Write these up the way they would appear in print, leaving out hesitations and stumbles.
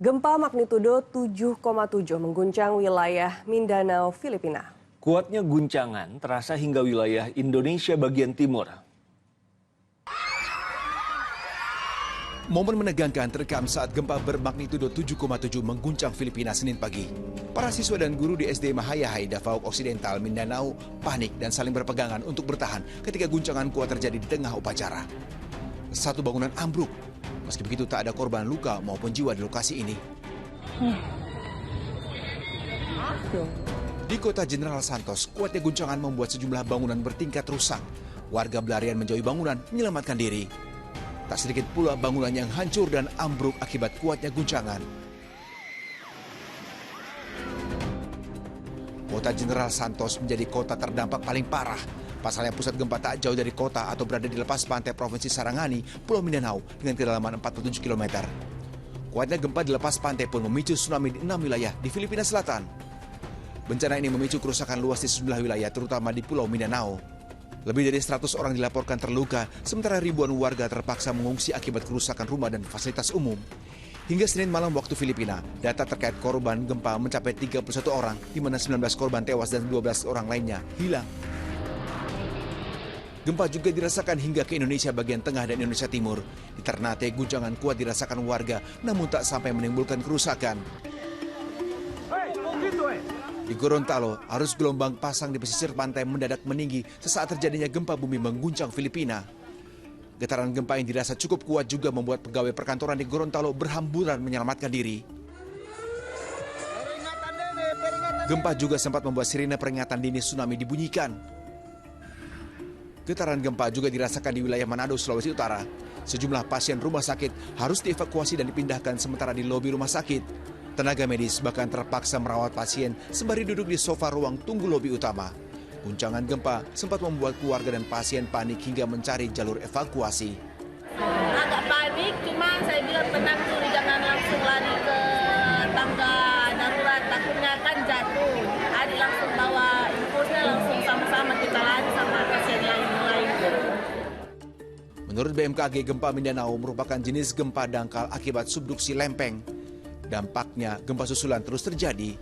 Gempa magnitudo 7,7 mengguncang wilayah Mindanao, Filipina. Kuatnya guncangan terasa hingga wilayah Indonesia bagian timur. Momen menegangkan terekam saat gempa bermagnitudo 7,7 mengguncang Filipina Senin pagi. Para siswa dan guru di SD Mahayahai Davao Occidental, Mindanao panik dan saling berpegangan untuk bertahan ketika guncangan kuat terjadi di tengah upacara. Satu bangunan ambruk. Meski begitu tak ada korban luka maupun jiwa di lokasi ini. Di kota General Santos, kuatnya guncangan membuat sejumlah bangunan bertingkat rusak. Warga berlarian menjauhi bangunan menyelamatkan diri. Tak sedikit pula bangunan yang hancur dan ambruk akibat kuatnya guncangan. Kota General Santos menjadi kota terdampak paling parah. Pasalnya pusat gempa tak jauh dari kota atau berada di lepas pantai Provinsi Sarangani, Pulau Mindanao dengan kedalaman 47 km. Kuatnya gempa di lepas pantai pun memicu tsunami di 6 wilayah di Filipina Selatan. Bencana ini memicu kerusakan luas di sejumlah wilayah terutama di Pulau Mindanao. Lebih dari 100 orang dilaporkan terluka, sementara ribuan warga terpaksa mengungsi akibat kerusakan rumah dan fasilitas umum. Hingga Senin malam waktu Filipina, data terkait korban gempa mencapai 31 orang, di mana 19 korban tewas dan 12 orang lainnya hilang. Gempa juga dirasakan hingga ke Indonesia bagian tengah dan Indonesia Timur. Di Ternate, guncangan kuat dirasakan warga, namun tak sampai menimbulkan kerusakan. Di Gorontalo, arus gelombang pasang di pesisir pantai mendadak meninggi sesaat terjadinya gempa bumi mengguncang Filipina. Getaran gempa yang dirasa cukup kuat juga membuat pegawai perkantoran di Gorontalo berhamburan menyelamatkan diri. Gempa juga sempat membuat sirine peringatan dini tsunami dibunyikan. Getaran gempa juga dirasakan di wilayah Manado, Sulawesi Utara. Sejumlah pasien rumah sakit harus dievakuasi dan dipindahkan sementara di lobi rumah sakit. Tenaga medis bahkan terpaksa merawat pasien sembari duduk di sofa ruang tunggu lobi utama. Guncangan gempa sempat membuat keluarga dan pasien panik hingga mencari jalur evakuasi. Agak panik, cuma saya bilang tenang dulu, jangan langsung lari ke tangga darurat, takutnya kan jatuh. Adik langsung bawa infusnya, langsung sama-sama kita lari sama pasien lain. Menurut BMKG, gempa Mindanao merupakan jenis gempa dangkal akibat subduksi lempeng. Dampaknya, gempa susulan terus terjadi.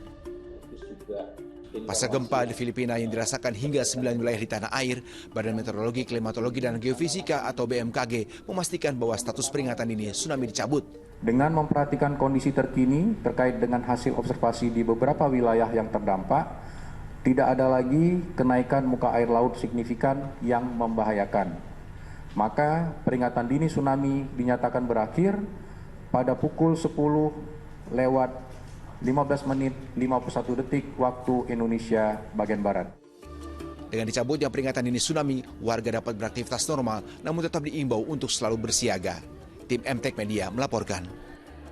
Pasca gempa di Filipina yang dirasakan hingga 9 wilayah di tanah air, Badan Meteorologi, Klimatologi, dan Geofisika atau BMKG memastikan bahwa status peringatan dini tsunami dicabut. Dengan memperhatikan kondisi terkini terkait dengan hasil observasi di beberapa wilayah yang terdampak, tidak ada lagi kenaikan muka air laut signifikan yang membahayakan. Maka peringatan dini tsunami dinyatakan berakhir pada pukul 10 lewat 15 menit 51 detik waktu Indonesia bagian Barat. Dengan dicabutnya peringatan dini tsunami, warga dapat beraktivitas normal namun tetap diimbau untuk selalu bersiaga. Tim MTech Media melaporkan.